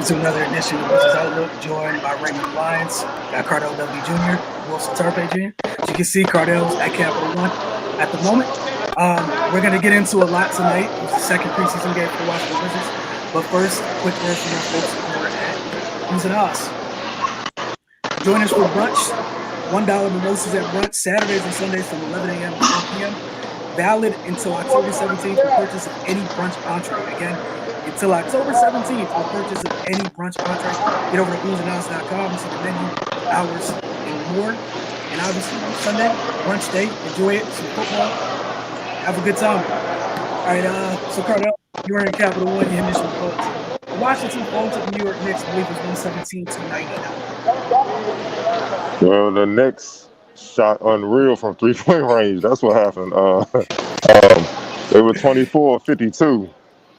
to another edition of Wizards Outlook, joined by Raymond Alliance. Got Cardell W. Jr., Wilson Tarpe Jr. As you can see, Cardell's at Capital One at the moment. We're going to get into a lot tonight. It was the second preseason game for the Washington Wizards. But first, a quick word from our folks over at Who's and Us. Join us for brunch. $1 mimosas at brunch, Saturdays and Sundays from 11 a.m. to 4 p.m. Valid until October 17th for purchase of any brunch entree. Again, until October 17th for purchase of any brunch entree. Get over to who'sandhouse.com and see the menu, hours, and more. And obviously, Sunday, brunch day. Enjoy it. Some football. Have a good time. All right, so Cardell, you're in Capital One. You hit some folks. The Washington fall to the New York Knicks, I believe, was 117-99. Well, the Knicks shot unreal from three-point range. That's what happened. They were 24-52.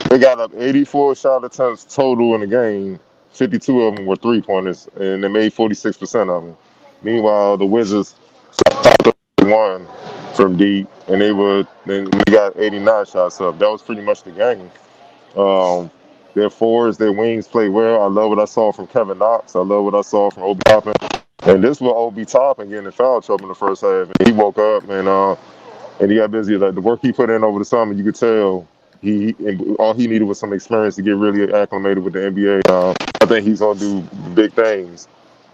They got up 84 shot attempts total in the game. 52 of them were three-pointers, and they made 46% of them. Meanwhile, the Wizards shot 1 from deep, and we got 89 shots up. That was pretty much the game. Their fours, their wings played well. I love what I saw from Kevin Knox. I love what I saw from Obi Toppin. And this was Obi Toppin getting in foul trouble in the first half. And he woke up and he got busy. Like the work he put in over the summer, you could tell all he needed was some experience to get really acclimated with the NBA. I think he's gonna do big things.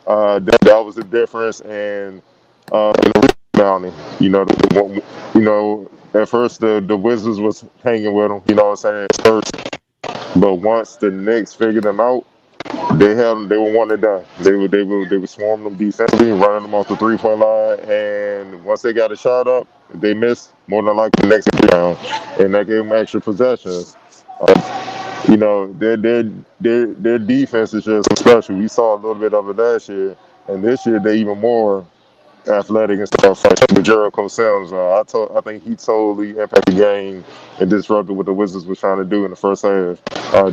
That was the difference. And the rebounding. At first the Wizards was hanging with him. You know what I'm saying? First. But once the Knicks figured them out, they were one and done. They were swarming them defensively, running them off the 3-point line, and once they got a shot up, they missed more than likely the next round, and that gave them extra possessions. Their defense is just special. We saw a little bit of it last year, and this year they're even more athletic and stuff like Jericho Sims. I think he totally impacted the game and disrupted what the Wizards were trying to do in the first half,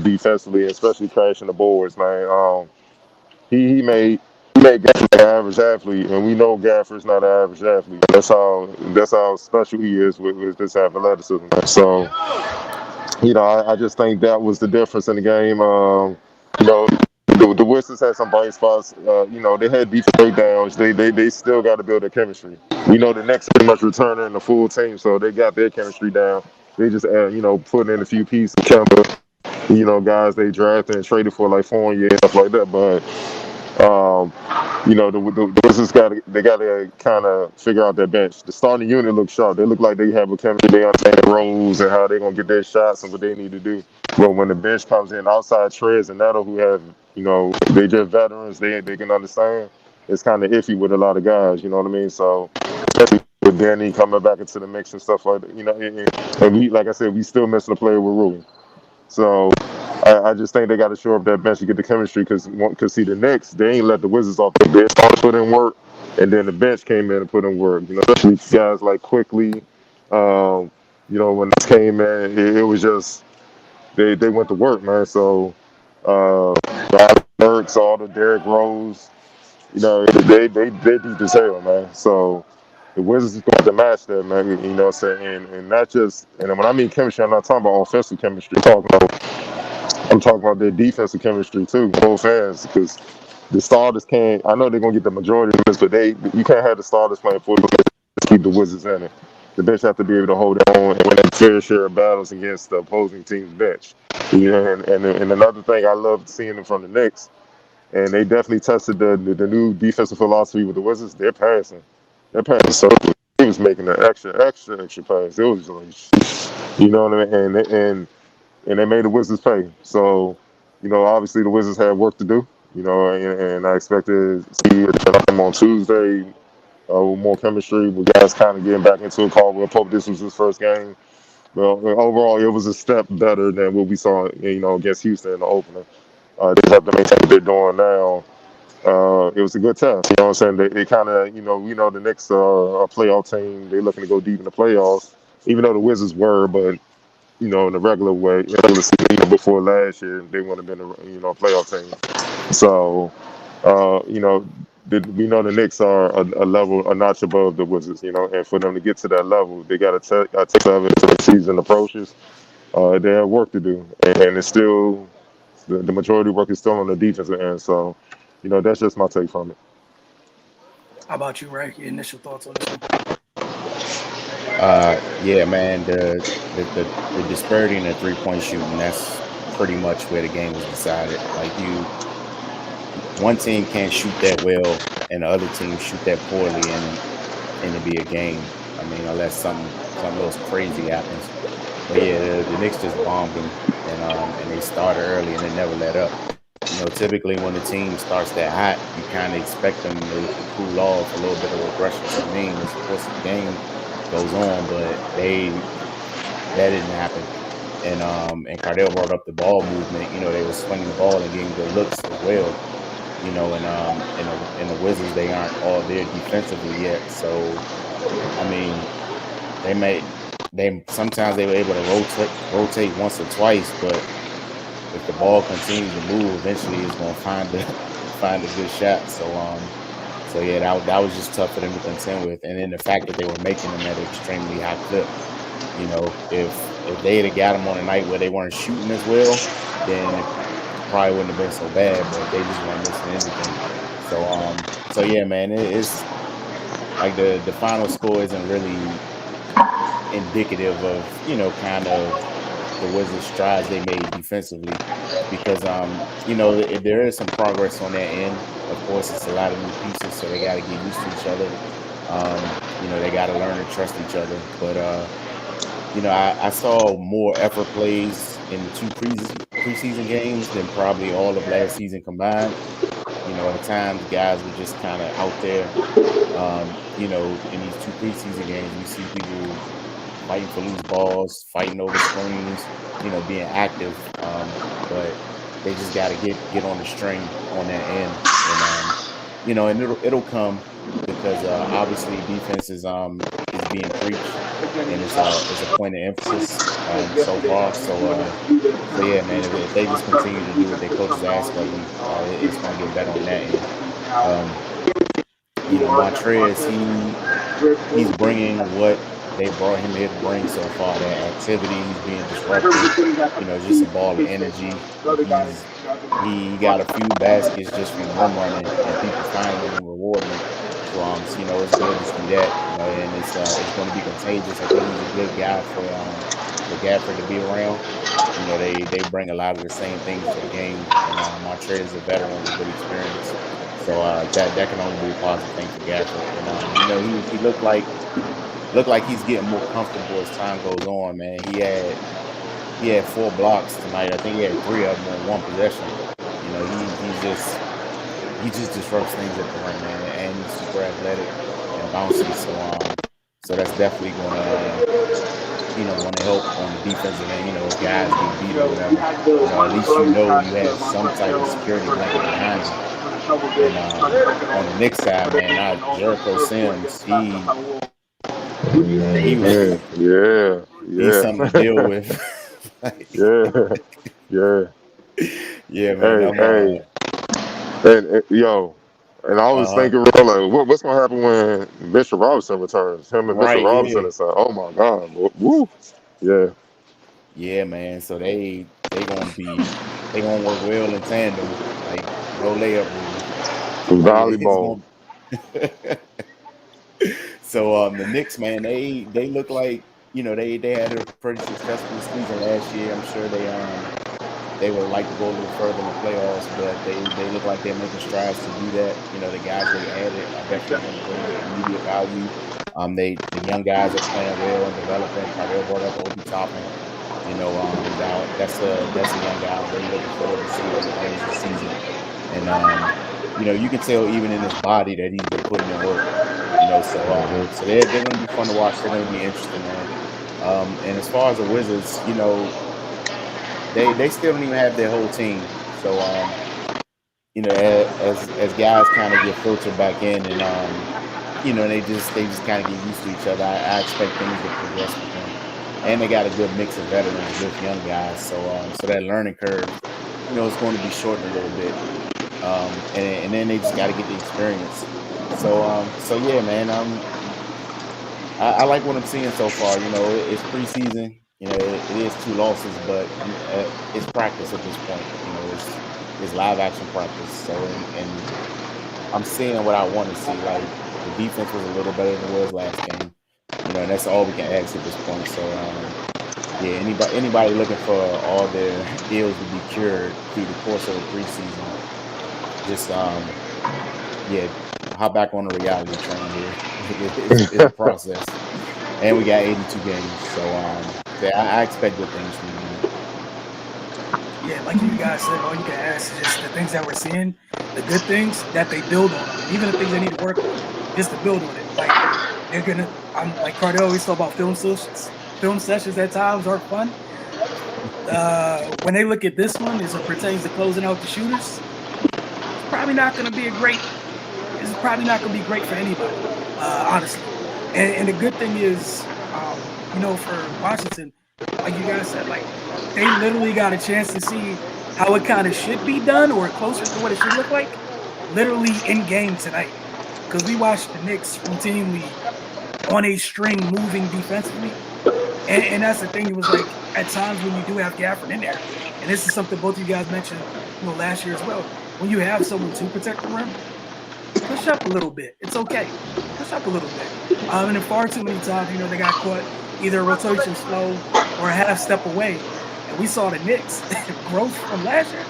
defensively, especially crashing the boards, man. He made Gafford an average athlete, and we know Gafford's not an average athlete. That's how special he is with this athleticism. So, I just think that was the difference in the game. The Wizards had some bright spots. They had defense breakdowns. They still got to build their chemistry. We know the Knicks pretty much returning the full team, so they got their chemistry down. They just putting in a few pieces. Kemba, guys they drafted and traded for like Fournier and stuff like that. But the Wizards got to kind of figure out their bench. The starting unit looks sharp. They look like they have a chemistry. They understand their roles and how they're gonna get their shots and what they need to do. But when the bench comes in, outside Trez and Neto, who have they just veterans, they can understand. It's kind of iffy with a lot of guys. You know what I mean? So especially with Danny coming back into the mix and stuff like that. And we, like I said, we still missing a player with Rui. So I just think they got to shore up that bench to get the chemistry because see the Knicks, they ain't let the Wizards off the bench. All put in work, and then the bench came in and put in work. Especially guys like Quickly. When this came in, it was just they went to work, man. So all the Burks, all the Derrick Rose, they deep as hell, man. So the Wizards is going to match that, man. You know what I'm saying? And not just, and when I mean chemistry, I'm not talking about offensive chemistry. I'm talking about their defensive chemistry too, both ends, because the starters can't. I know they're gonna get the majority of this, but you can't have the starters playing for to keep the Wizards in it. The bench have to be able to hold their own and win a fair share of battles against the opposing team's bench. And another thing I love seeing them from the Knicks, and they definitely tested the new defensive philosophy with the Wizards. They're passing circles. He was making an extra pass. It was like, you know what I mean, and they made the Wizards pay. So, obviously the Wizards had work to do, and I expect to see them on Tuesday with more chemistry, with guys kind of getting back into a call. We'll hope this was his first game. Well, overall, it was a step better than what we saw, against Houston in the opener. They just have to maintain what they're doing now. It was a good test. You know what I'm saying? They kind of, we know the Knicks are a playoff team. They're looking to go deep in the playoffs, even though the Wizards were, but in the regular way, before last year, they would have been a playoff team. So, we know the Knicks are a notch above the Wizards, and for them to get to that level, they got to take of it as the season approaches. They have work to do, and it's still The majority work is still on the defensive end. So, that's just my take from it. How about you, Ray? Your initial thoughts on this one? Yeah, man, the disparity in the 3-point shooting, that's pretty much where the game was decided. Like one team can't shoot that well and the other team shoot that poorly and it be a game. I mean, unless something else crazy happens. But yeah, the Knicks just bombed them and they started early and they never let up. Typically when the team starts that hot, you kind of expect them to cool off, a little bit of regression to the mean as of course the game goes on, but that didn't happen. And Cardell brought up the ball movement. They were swinging the ball and getting good looks as well. And the Wizards, they aren't all there defensively yet. So I mean, they sometimes they were able to rotate once or twice, but if the ball continues to move, eventually it's going to find a good shot. So yeah, that was just tough for them to contend with. And then the fact that they were making them at an extremely high clip. If they'd have got them on a night where they weren't shooting as well, then it probably wouldn't have been so bad. But they just weren't missing anything. So yeah, man, it's like the final score isn't really indicative of kind of the Wizards' strides they made defensively, because there is some progress on that end. Of course, it's a lot of new pieces, so they got to get used to each other. They got to learn to trust each other. But I saw more effort plays in the two preseason games than probably all of last season combined. At times guys were just kind of out there. In these two preseason games, we see people fighting for loose balls, fighting over screens, being active. But they just got to get on the string on that end, and it'll come, because obviously defense is being preached, and it's a point of emphasis so far. So yeah, man, if they just continue to do what their coaches ask of them, it's going to get better on that end. Montrez, he's bringing what they brought him here to bring so far. That activity, he's being disruptive. Just a ball of energy. He got a few baskets just from rim running and people finding him and rewarding him. So it's good to see that. And it's going to be contagious. I think he's a good guy for Gafford to be around. They bring a lot of the same things to the game, and Montrez is a veteran with good experience. So that can only be a positive thing for Gafford. And he looked like he's getting more comfortable as time goes on, man. He had 4 blocks tonight. I think he had 3 of them on one possession. He just disrupts things at the rim, man, and he's super athletic and bouncy. So that's definitely going to help on the defensive end. If guys get beat or whatever, at least you have some type of security blanket behind you. And on the Knicks side, man, Jericho Sims, he was he's something to deal with. Yeah, man. Hey, and yo, and I was thinking, what's gonna happen when Mr. Robinson returns? Him and Mr. Robinson and son. Oh my God, woo, yeah. Yeah, man. So they gonna work well in tandem, like no layup rule. Volleyball. So the Knicks, man, they look like they had a pretty successful season last year. I'm sure they would like to go a little further in the playoffs, but they look like they're making strides to do that. The guys they added are definitely going to bring immediate value. The young guys are playing well and developing. Cardell brought up Obi Toppin. That's a young guy I'm really looking forward to seeing the games this season. And you can tell even in his body that he's been putting in work. So they're going to be fun to watch. They're going to be interesting, man. And as far as the Wizards, they still don't even have their whole team. So as guys kind of get filtered back in, and they just kind of get used to each other. I expect things to progress with them. And they got a good mix of veterans with young guys. So that learning curve, is going to be shortened a little bit. And then they just got to get the experience. So yeah, man. I like what I'm seeing so far. It's preseason. It is 2 losses, but it's practice at this point. it's live action practice. So and I'm seeing what I want to see. Like the defense was a little better than it was last game. And that's all we can ask at this point. So yeah, anybody looking for all their ills to be cured through the course of the preseason, just yeah, hop back on the reality train here. It's a process, and we got 82 games, so yeah, I expect good things from them. Yeah, like you guys said, all you can ask is just the things that we're seeing, the good things that they build on, and even the things they need to work on, just to build on it. Like they're gonna, I'm like Cardell always talk about film sessions. Film sessions at times are fun. When they look at this one, as it pertains to closing out the shooters, it's probably not going to be a great. It's probably not going to be great for anybody, honestly. And the good thing is, for Washington, like you guys said, like they literally got a chance to see how it kind of should be done or closer to what it should look like, literally in game tonight. Because we watched the Knicks routinely on a string moving defensively. And that's the thing. It was like at times when you do have Gafford in there, and this is something both of you guys mentioned, last year as well. When you have someone to protect the rim, push up a little bit. It's okay. Push up a little bit. And then far too many times, they got caught either a rotation slow or a half step away. And we saw the Knicks growth from last year.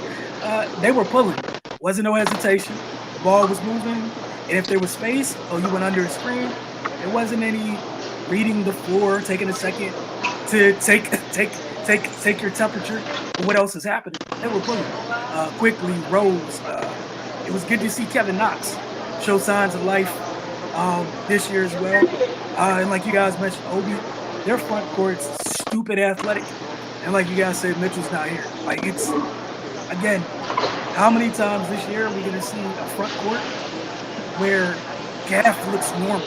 They were pulling. Wasn't no hesitation. The ball was moving. And if there was space, you went under a screen. There wasn't any reading the floor, taking a second to take your temperature. But what else is happening? They were pulling. Quickly rose. It was good to see Kevin Knox show signs of life this year as well. And like you guys mentioned, Obi, their front court's stupid athletic. And like you guys said, Mitchell's not here. Like it's, again, how many times this year are we going to see a front court where Gaff looks normal?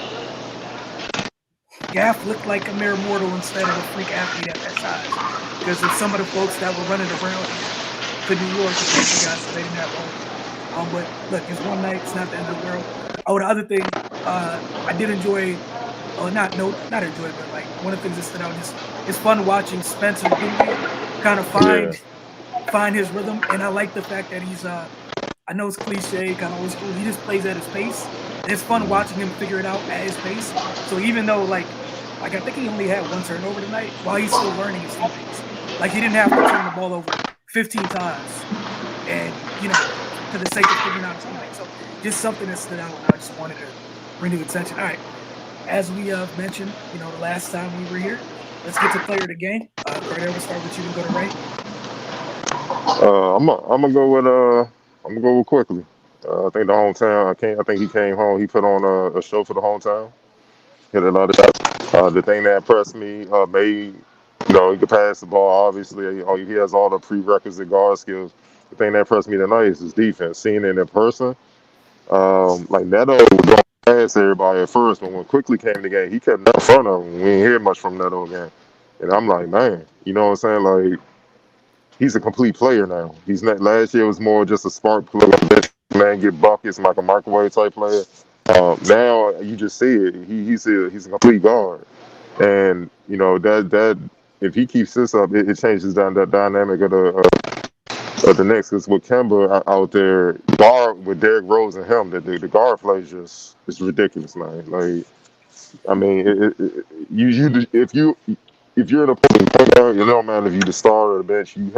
Gaff looked like a mere mortal instead of a freak athlete at that size. Because of some of the folks that were running around for New York, you guys said they didn't have home. But look, it's one night. It's not the end of the world. Oh, the other thing, I did enjoy, not enjoy, but like one of the things that stood out is it's fun watching Spencer Dinwiddie kind of find his rhythm, and I like the fact that he's, I know it's cliche, kind of old school. He just plays at his pace, and it's fun watching him figure it out at his pace. So even though like I think he only had one turnover tonight, while he's still learning his teammates. Like he didn't have to turn the ball over 15 times, and for the sake of figuring out his teammates. So just something that stood out, and I just wanted to bring to attention. All right, as we mentioned, the last time we were here, let's get to player of the game. Cardell, we'll start with you and go to Ray. I'm gonna go with quickly. I think the hometown. I think he came home. He put on a show for the hometown. Hit a lot of shots. The thing that impressed me, made he could pass the ball. Obviously, he has all the prerequisite guard skills. The thing that impressed me tonight is his defense. Seeing it in person, like Neto was going past everybody at first, but when Quickly came in the game, he kept in front of him. We didn't hear much from Neto again, and I'm like, man, you know what I'm saying? Like, he's a complete player now. He's not. Last year was more just a spark plug, man, get buckets, like a microwave type player. Now you just see it. He's a complete guard, and that if he keeps this up, it changes down that dynamic of the Knicks. Because with Kemba out there, guard with Derrick Rose and him, the guard play is ridiculous, man. Like, I mean, if you're in a point guard, it don't matter if you the starter or the bench. You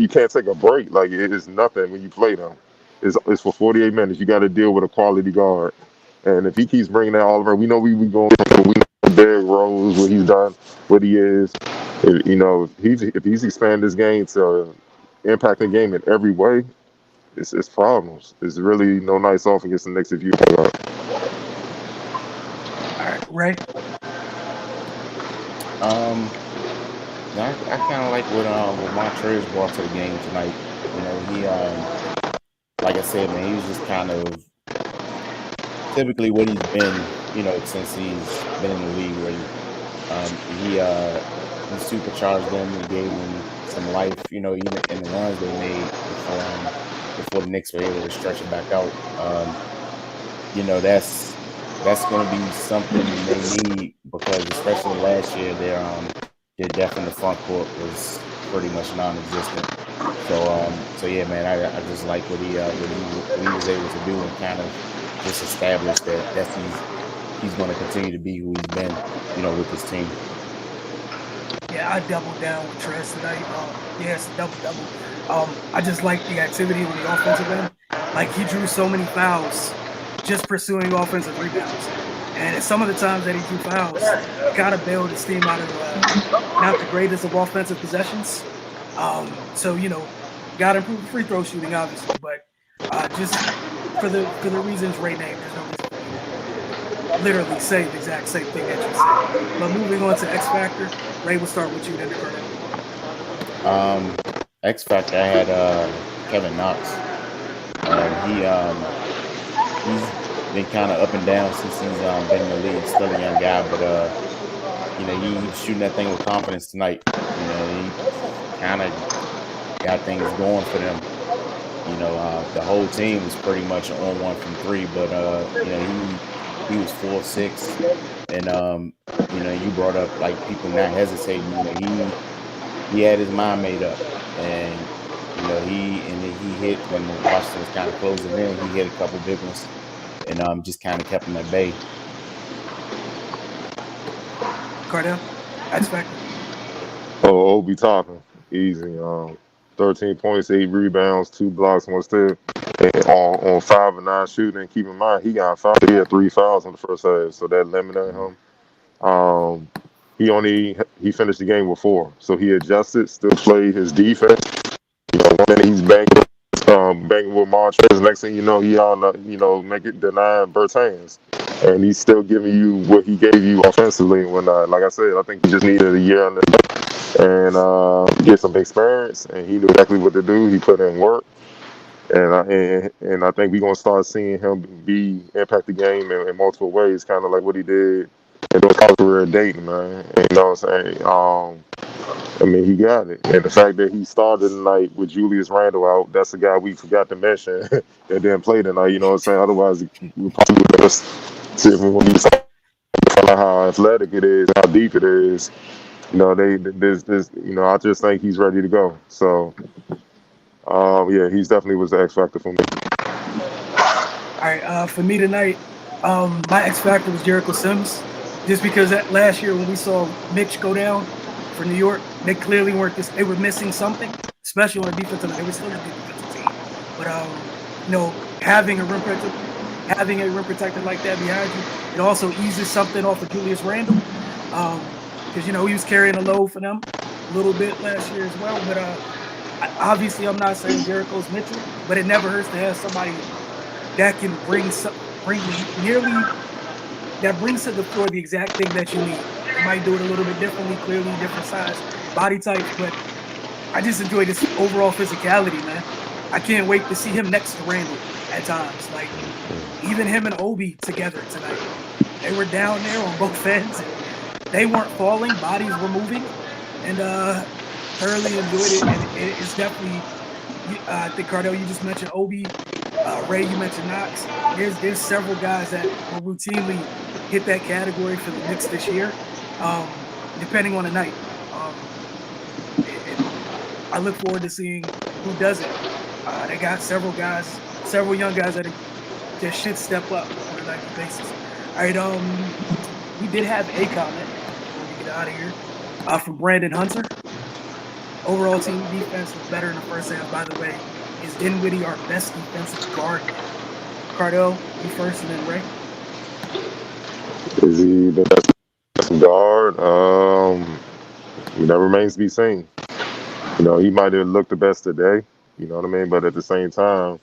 can't take a break. Like, it is nothing when you play them. It's for 48 minutes. You got to deal with a quality guard. And if he keeps bringing that all over, we know we going. We know Derrick Rose, what he's done, what he is. If he's expanded this game to impact the game in every way, it's problems. It's really no nights off against the Knicks if you. All right, Ray. I kind of like what Montrezl brought to the game tonight. He like I said, man, he was just kind of typically what he's been, since he's been in the league. Really, he supercharged them and gave them some life. Even in the runs they made before the Knicks were able to stretch it back out. That's going to be something they need, because especially last year, their depth in the front court was pretty much non-existent. So yeah, man, I just like what he was able to do and kind of just establish that he's going to continue to be who he's been, with his team. Yeah, I doubled down with Trez tonight. Yes, double. I just like the activity on the offensive end. Like he drew so many fouls just pursuing offensive rebounds. And some of the times that he drew fouls, it kind of bailed his team out of not the greatest of offensive possessions. So got to improve the free throw shooting, obviously, but just for the reasons Ray named, there's no reason to literally say the exact same thing that you said. But moving on to X Factor, Ray, we'll start with you then, X Factor, I had Kevin Knox. He's been kind of up and down since he's been in the league. Still a young guy, but he's shooting that thing with confidence tonight. He kind of got things going for them. The whole team was pretty much on one from three, but he was 4-6, and you brought up like people not hesitating. He had his mind made up, and he hit when Washington was kind of closing in. He hit a couple big ones, and just kind of kept him at bay. Cardell, X Factor. Oh, Obi Toppin, easy. 13 points, 8 rebounds, 2 blocks, 1 steal. And on 5 of 9 shooting. And keep in mind, he got fouled. He had 3 fouls in the first half, so that limited him. He finished the game with 4, so he adjusted, still played his defense. One minute he's banging with Montrez. Next thing you know, he on make it denying Bertans, and he's still giving you what he gave you offensively and whatnot. Like I said, I think he just needed a year on the and get some experience, and he knew exactly what to do. He put in work, and I think we're gonna start seeing him impact the game in multiple ways, kind of like what he did in those college career at Dayton, man. And you know what I'm saying? He got it, and the fact that he started tonight with Julius Randle out, that's a guy we forgot to mention that didn't play tonight. You know what I'm saying? Otherwise, we probably would just see when we saw how athletic it is, how deep it is. I just think he's ready to go. So, yeah, he's definitely was the X factor for me. All right, for me tonight, my X factor was Jericho Sims, just because last year when we saw Mitch go down for New York, they clearly weren't they were missing something, especially on the defensive line. They were still a good defensive team, but having a rim protector like that behind you, it also eases something off of Julius Randle. Because he was carrying a load for them a little bit last year as well. But obviously, I'm not saying Jericho's Mitchell, but it never hurts to have somebody that can bring to the floor the exact thing that you need. You might do it a little bit differently, clearly different size, body types, but I just enjoy this overall physicality, man. I can't wait to see him next to Randall at times. Like even him and Obi together tonight, they were down there on both ends. They weren't falling, bodies were moving, and thoroughly enjoyed it. And it's definitely, I think, Cardell, you just mentioned Obi. Ray, you mentioned Knox. There's several guys that will routinely hit that category for the Knicks this year, depending on the night. I look forward to seeing who does it. They got several young guys that should step up on a nightly basis. All right, we did have a comment before we get out of here from Brandon Hunter. Overall team defense was better in the first half. By the way, is Dinwiddie our best defensive guard? Cardell, you first, and then Ray. Is he the best guard? That remains to be seen. He might have looked the best today. You know what I mean? But at the same time,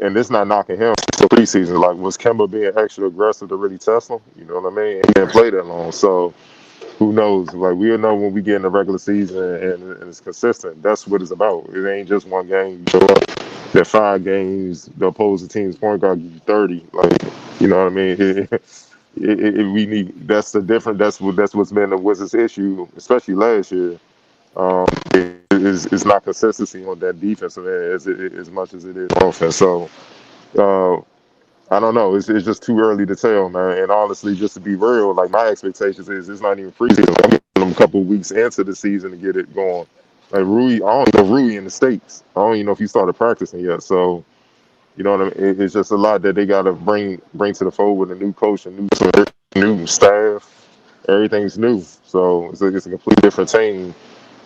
and it's not knocking him for preseason. Like, was Kemba being extra aggressive to really test him? You know what I mean? He didn't play that long, so who knows? Like, we'll know when we get in the regular season and it's consistent. That's what it's about. It ain't just one game. You show up. There 5 games, the opposing team's point guard gives you 30. Like, you know what I mean? We need. That's the difference. That's what's been the Wizards' issue, especially last year. It's not consistency on that defensive end as much as it is offense. So I don't know. It's just too early to tell, man. And honestly, just to be real, like my expectations is it's not even preseason. I'm giving them a couple weeks into the season to get it going. Like Rui, I don't know Rui in the States. I don't even know if he started practicing yet. So, you know what I mean? It's just a lot that they got to bring to the fold with a new coach, and new staff. Everything's new. So it's a completely different team.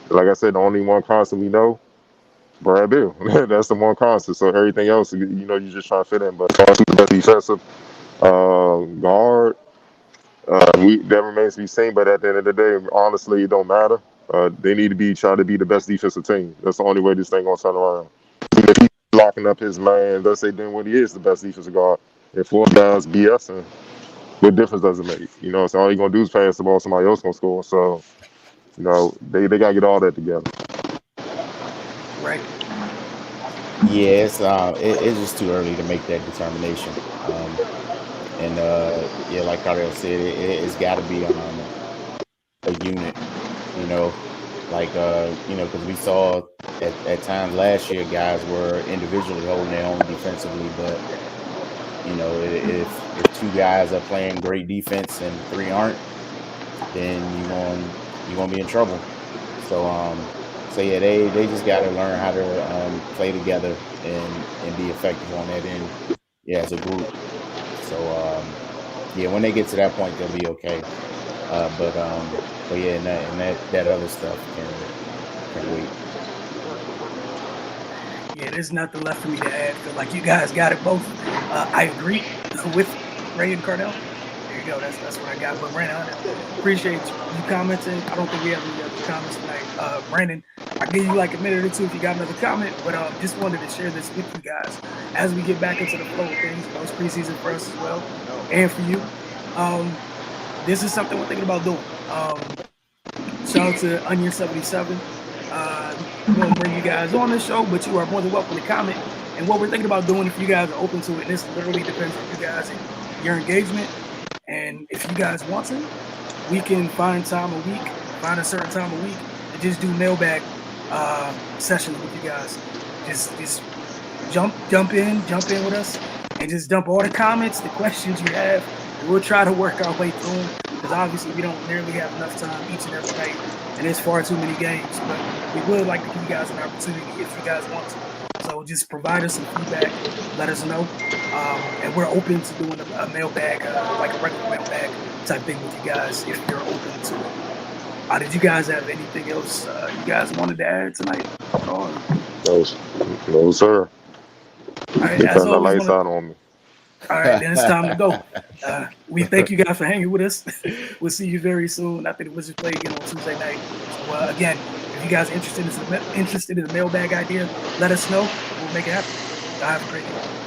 Like I said, the only one constant we know, Brad Bill. That's the one constant. So everything else, you know, you just trying to fit in. But the best defensive guard, that remains to be seen. But at the end of the day, honestly, it don't matter. They need to try to be the best defensive team. That's the only way this thing gonna turn around. Even if he's locking up his man, let's say then when he is the best defensive guard, if 4 guys BSing, what difference does it make? You know, so all you gonna do is pass the ball, somebody else gonna score. So, you know, they gotta get all that together. Right. Yeah, it's just too early to make that determination. Yeah, like Cardell said, it's got to be a unit. You know, like because we saw at times last year guys were individually holding their own defensively, but you know, if 2 guys are playing great defense and 3 aren't, then you're gonna be in trouble. So yeah, they just got to learn how to play together and be effective on that end, yeah, as a group. So yeah, when they get to that point, they'll be okay. But yeah, and that other stuff can wait. Yeah, there's nothing left for me to add. Feel like you guys got it both. I agree with Ray and Cardell. There you go. That's what I got. But Brandon, I appreciate you commenting. I don't think we have any other comments tonight. Brandon, I'll give you like a minute or two if you got another comment. But just wanted to share this with you guys as we get back into the flow of things. It's preseason for us as well, and for you. This is something we're thinking about doing. Shout out to Onion77. We'll bring you guys on the show, but you are more than welcome to comment. And what we're thinking about doing, if you guys are open to it, and this literally depends on you guys and your engagement. And if you guys want to, we can find a certain time a week, and just do mailbag sessions with you guys. Just jump in with us, and just dump all the comments, the questions you have, and we'll try to work our way through them. Because obviously we don't nearly have enough time each and every night, and there's far too many games. But we would like to give you guys an opportunity if you guys want to. So just provide us some feedback, let us know, and we're open to doing a mailbag, like a regular mailbag type thing with you guys if you're open to it. Did you guys have anything else you guys wanted to add tonight? No, sir. All right, they turned the lights out on me. All right, then it's time to go. We thank you guys for hanging with us. We'll see you very soon. I think the Wizards play again on Tuesday night. So again, if you guys are interested in the mailbag idea, let us know. We'll make it happen. Have a great day.